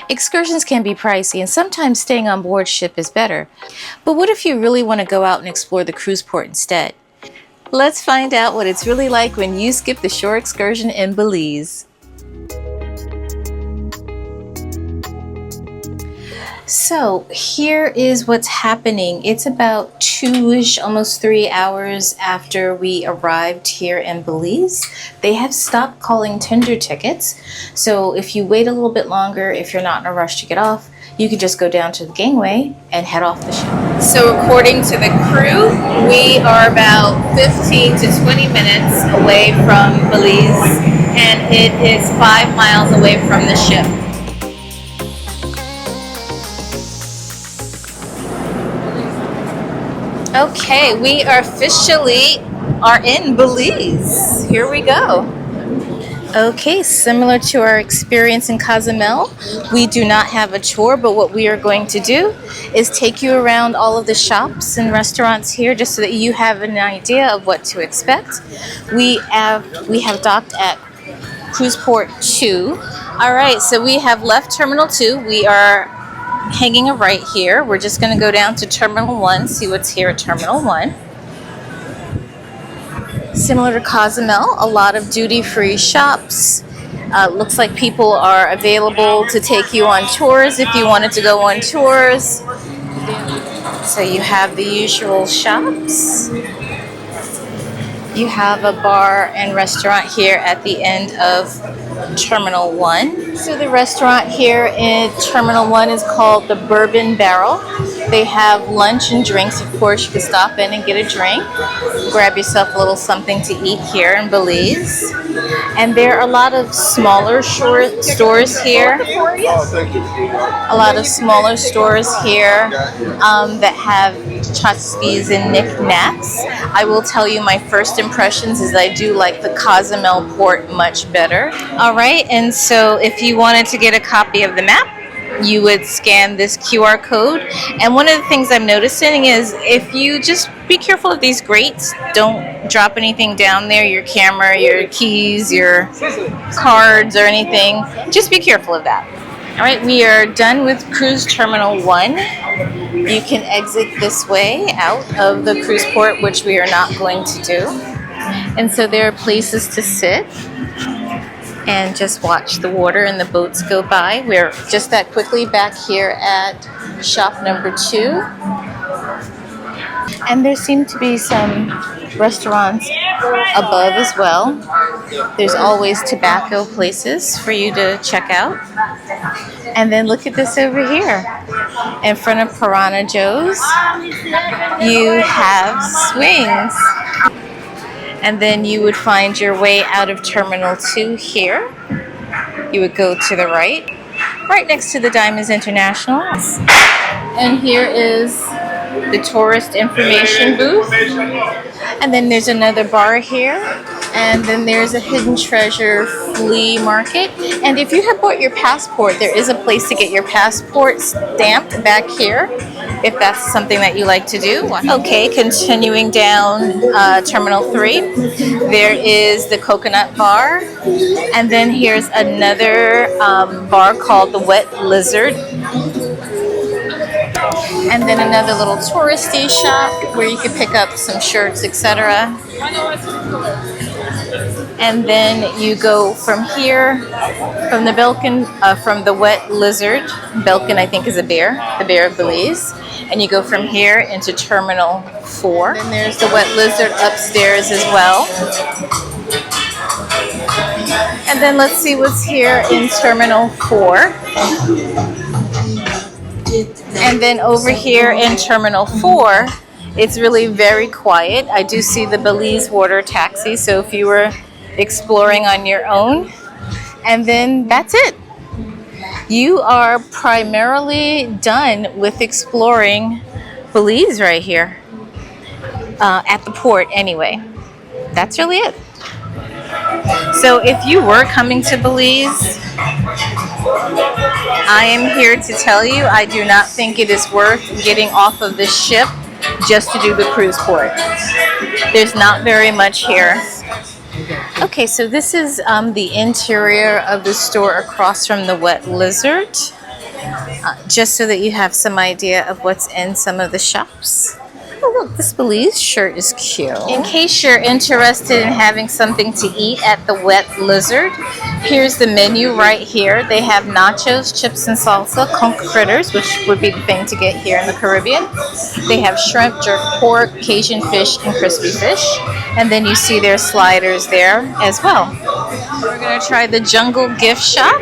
Excursions can be pricey, and sometimes staying on board ship is better. But what if you really want to go out and explore the cruise port instead? Let's find out what it's really like when you skip the shore excursion in Belize. So here is what's happening. It's about 2-ish, almost 3 hours after we arrived here in Belize. They have stopped calling tender tickets. So if you wait a little bit longer, if you're not in a rush to get off, you can just go down to the gangway and head off the ship. So according to the crew, we are about 15 to 20 minutes away from Belize, and it is 5 miles away from the ship. Okay, we officially are in Belize. Here we go. Okay, similar to our experience in Cozumel, we do not have a tour, but what we are going to do is take you around all of the shops and restaurants here just so that you have an idea of what to expect. We have docked at Cruise Port 2. All right, so we have left Terminal 2. We are hanging a right here. We're just going to go down to Terminal 1, see what's here at Terminal 1. Similar to Cozumel, a lot of duty-free shops. Looks like people are available to take you on tours if you wanted to go on tours. So you have the usual shops. You have a bar and restaurant here at the end of Terminal 1. So the restaurant here in Terminal 1 is called the Bourbon Barrel. They have lunch and drinks. Of course, you can stop in and get a drink. Grab yourself a little something to eat here in Belize. And there are a lot of smaller stores here. A lot of smaller stores here that have tchotchkes and knickknacks. I will tell you my first impressions is I do like the Cozumel port much better. All right, and so if you wanted to get a copy of the map, you would scan this QR code. And one of the things I'm noticing is if you just be careful of these grates, don't drop anything down there, your camera, your keys, your cards or anything. Just be careful of that. All right, we are done with Cruise Terminal 1. You can exit this way out of the cruise port, which we are not going to do. And so there are places to sit and just watch the water and the boats go by. We're just that quickly back here at shop number 2. And there seem to be some restaurants above as well. There's always tobacco places for you to check out. And then look at this over here. In front of Piranha Joe's, you have swings. And then you would find your way out of Terminal 2 here. You would go to the right next to the Diamonds International. And here is the tourist information booth. And then there's another bar here. And then there's a hidden treasure flea market. And if you have bought your passport, there is a place to get your passport stamped back here, if that's something that you like to do. Okay, continuing down Terminal 3, there is the Coconut Bar. And then here's another bar called the Wet Lizard. And then another little touristy shop where you could pick up some shirts, etc. And then you go from here, from the Belkin, from the Wet Lizard. Belkin, I think, is a bear, the Bear of Belize. And you go from here into Terminal 4. And there's the Wet Lizard upstairs as well. And then let's see what's here in Terminal 4. And then over here in Terminal 4, it's really very quiet. I do see the Belize water taxi, so if you were exploring on your own. And then that's it. You are primarily done with exploring Belize right here. At the port anyway. That's really it. So if you were coming to Belize, I am here to tell you I do not think it is worth getting off of this ship just to do the cruise port. There's not very much here. Okay, so this is the interior of the store across from the Wet Lizard. just so that you have some idea of what's in some of the shops. Oh, look, this Belize shirt is cute. In case you're interested in having something to eat at the Wet Lizard, here's the menu right here. They have nachos, chips and salsa, conch fritters, which would be the thing to get here in the Caribbean. They have shrimp, jerk pork, Cajun fish, and crispy fish. And then you see their sliders there as well. We're going to try the Jungle Gift Shop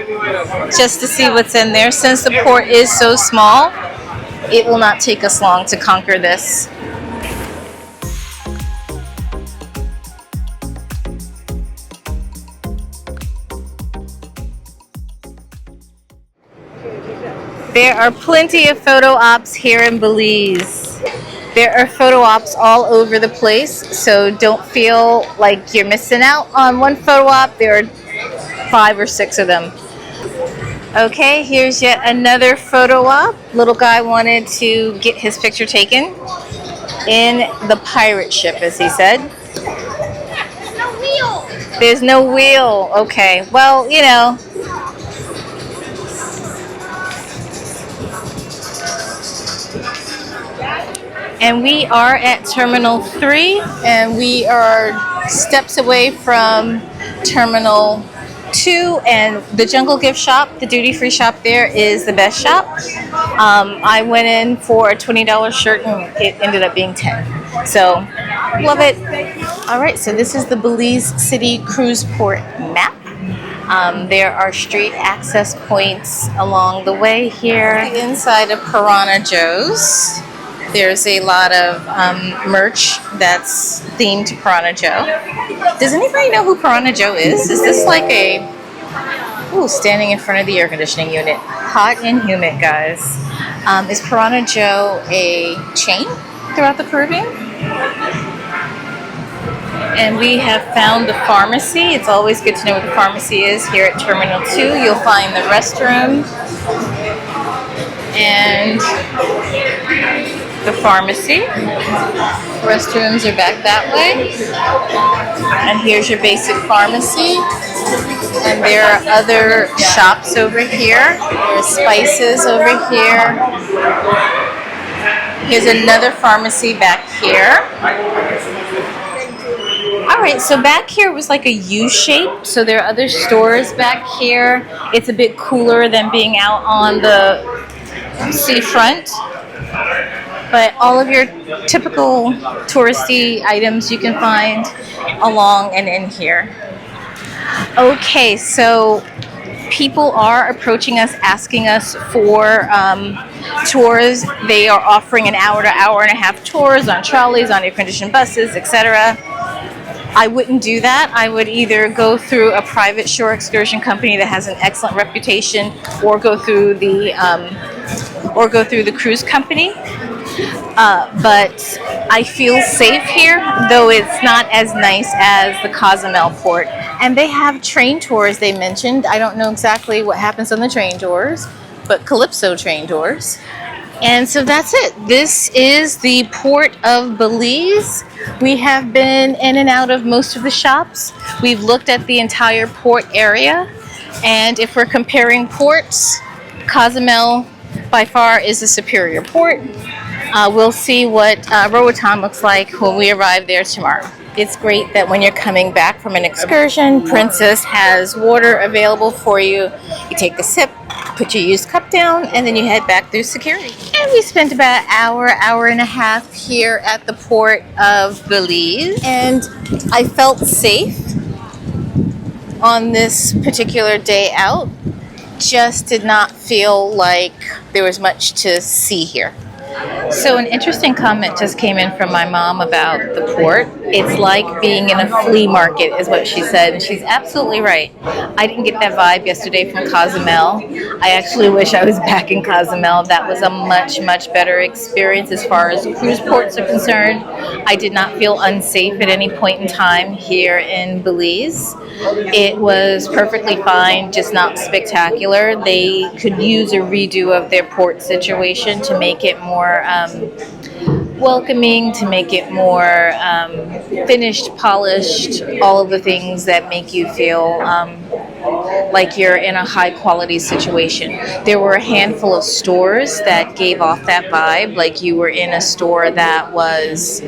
just to see what's in there. Since the port is so small, it will not take us long to conquer this. There are plenty of photo ops here in Belize. There are photo ops all over the place, so don't feel like you're missing out on one photo op. There are 5 or 6 of them. Okay, here's yet another photo op. Little guy wanted to get his picture taken in the pirate ship, as he said. No wheel. There's no wheel. Okay, well, you know. And we are at Terminal 3, and we are steps away from Terminal 2, and the Jungle Gift Shop, the duty-free shop there, is the best shop. I went in for a $20 shirt, and it ended up being $10. So, love it. All right, so this is the Belize City Cruise Port map. There are street access points along the way here. The inside of Piranha Joe's. There's a lot of merch that's themed to Piranha Joe. Does anybody know who Piranha Joe is? Is this like a... Ooh, standing in front of the air conditioning unit. Hot and humid, guys. Is Piranha Joe a chain throughout the Caribbean? And we have found the pharmacy. It's always good to know what the pharmacy is here at Terminal 2. You'll find the restroom and the pharmacy. Restrooms are back that way. And here's your basic pharmacy. And there are other shops over here. There's spices over here. Here's another pharmacy back here. Alright, so back here was like a U shape. So there are other stores back here. It's a bit cooler than being out on the seafront. But all of your typical touristy items you can find along and in here. Okay, so people are approaching us, asking us for tours. They are offering an hour to hour and a half tours on trolleys, on air-conditioned buses, etc. I wouldn't do that. I would either go through a private shore excursion company that has an excellent reputation, or go through the cruise company. But I feel safe here, though it's not as nice as the Cozumel port. And they have train tours, they mentioned. I don't know exactly what happens on the train tours, but Calypso train tours. And so that's it. This is the port of Belize. We have been in and out of most of the shops. We've looked at the entire port area. And if we're comparing ports, Cozumel by far is the superior port. We'll see what Roatan looks like when we arrive there tomorrow. It's great that when you're coming back from an excursion, Princess has water available for you. You take a sip, put your used cup down, and then you head back through security. And we spent about an hour and a half here at the port of Belize. And I felt safe on this particular day out. Just did not feel like there was much to see here. So an interesting comment just came in from my mom about the port. It's like being in a flea market is what she said, and she's absolutely right. I didn't get that vibe yesterday from Cozumel. I actually wish I was back in Cozumel. That was a much, much better experience as far as cruise ports are concerned. I did not feel unsafe at any point in time here in Belize. It was perfectly fine, just not spectacular. They could use a redo of their port situation to make it more welcoming, to make it more finished, polished, all of the things that make you feel like you're in a high quality situation. There were a handful of stores that gave off that vibe, like you were in a store that was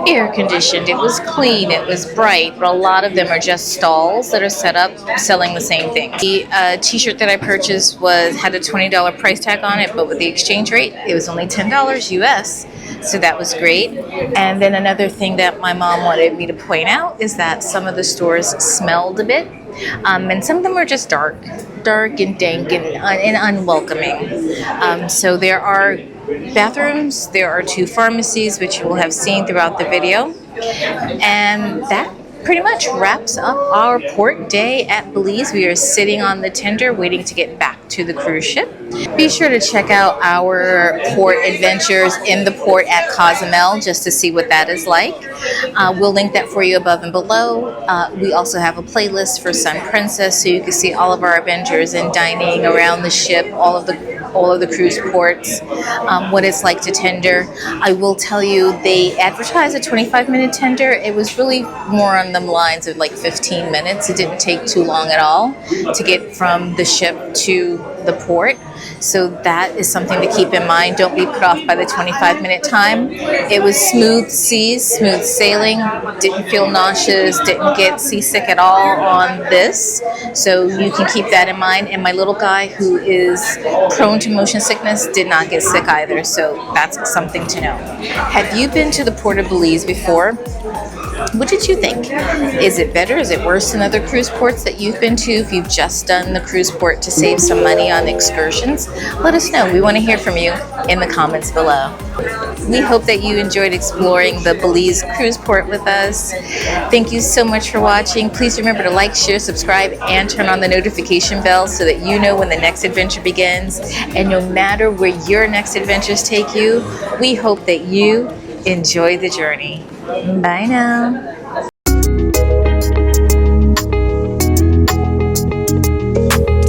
air conditioned, it was clean, it was bright, but a lot of them are just stalls that are set up selling the same thing. The t-shirt that I purchased had a $20 price tag on it, but with the exchange rate, it was only $10 US. So that was great. And then another thing that my mom wanted me to point out is that some of the stores smelled a bit. And some of them were just dark and dank and unwelcoming. So there are bathrooms, there are 2 pharmacies, which you will have seen throughout the video. And that pretty much wraps up our port day at Belize. We are sitting on the tender waiting to get back to the cruise ship. Be sure to check out our port adventures in the port at Cozumel just to see what that is like. We'll link that for you above and below. We also have a playlist for Sun Princess, so you can see all of our adventures and dining around the ship, all of the cruise ports, what it's like to tender. I will tell you, they advertised a 25-minute tender. It was really more on the lines of like 15 minutes. It didn't take too long at all to get from the ship to the port. So that is something to keep in mind. Don't be put off by the 25-minute time. It was smooth seas, smooth sailing. Didn't feel nauseous, didn't get seasick at all on this. So you can keep that in mind. And my little guy, who is prone to motion sickness, did not get sick either. So that's something to know. Have you been to the Port of Belize before? What did you think? Is it better? Is it worse than other cruise ports that you've been to? If you've just done the cruise port to save some money on excursions, let us know. We want to hear from you in the comments below. We hope that you enjoyed exploring the Belize cruise port with us. Thank you so much for watching. Please remember to like, share, subscribe, and turn on the notification bell so that you know when the next adventure begins. And no matter where your next adventures take you, we hope that you enjoy the journey. Bye now.